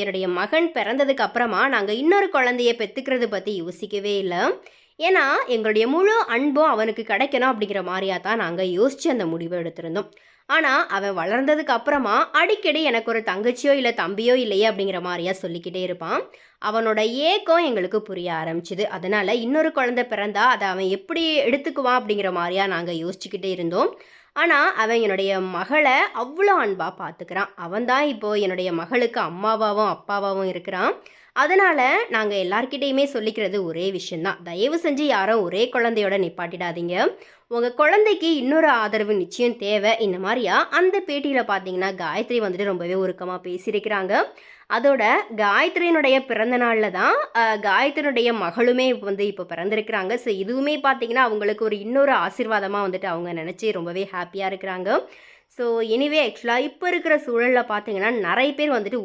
என்னுடைய மகன் பிறந்ததுக்கு அப்புறமா நாங்கள் இன்னொரு குழந்தைய பெற்றுக்கிறது பற்றி யோசிக்கவே இல்லை. ஏன்னா எங்களுடைய முழு அன்பும் அவனுக்கு கிடைக்கணும் அப்படிங்கிற மாதிரியா தான் நாங்கள் யோசித்து அந்த முடிவை எடுத்திருந்தோம். ஆனால் அவன் வளர்ந்ததுக்கு அப்புறமா அடிக்கடி எனக்கு ஒரு தங்கச்சியோ இல்லை தம்பியோ இல்லையே அப்படிங்கிற மாதிரியா சொல்லிக்கிட்டே இருப்பான். அவனோட ஏக்கம் எங்களுக்கு புரிய ஆரம்பிச்சுது. அதனால் இன்னொரு குழந்தை பிறந்தா அதை அவன் எப்படி எடுத்துக்குவான் அப்படிங்கிற மாதிரியா நாங்கள் யோசிச்சுக்கிட்டே இருந்தோம். ஆனால் அவன் என்னுடைய மகளை அவ்வளோ அன்பாக பார்த்துக்கிறான். அவன் தான் இப்போது என்னுடைய மகளுக்கு அம்மாவாகவும் அப்பாவாகவும் இருக்கிறான். அதனால் நாங்கள் எல்லார்கிட்டேயுமே சொல்லிக்கிறது ஒரே விஷயந்தான். தயவு செஞ்சு யாரும் ஒரே குழந்தையோட நிப்பாட்டிடாதீங்க. உங்கள் குழந்தைக்கு இன்னொரு ஆதரவு நிச்சயம் தேவை. இந்த மாதிரியா அந்த பேட்டியில் பார்த்தீங்கன்னா காயத்ரி வந்துட்டு ரொம்பவே உருக்கமாக பேசியிருக்கிறாங்க. அதோட காயத்ரியினுடைய பிறந்த நாளில் தான் காயத்ரியினுடைய மகளுமே இப்போ பிறந்திருக்கிறாங்க. ஸோ இதுவுமே பார்த்தீங்கன்னா அவங்களுக்கு ஒரு இன்னொரு ஆசீர்வாதமாக வந்துட்டு அவங்க நினச்சி ரொம்பவே ஹாப்பியாக இருக்கிறாங்க. ஸோ எனிவே ஆக்சுவலாக இப்போ இருக்கிற சூழலில் பார்த்தீங்கன்னா நிறைய பேர் வந்துட்டு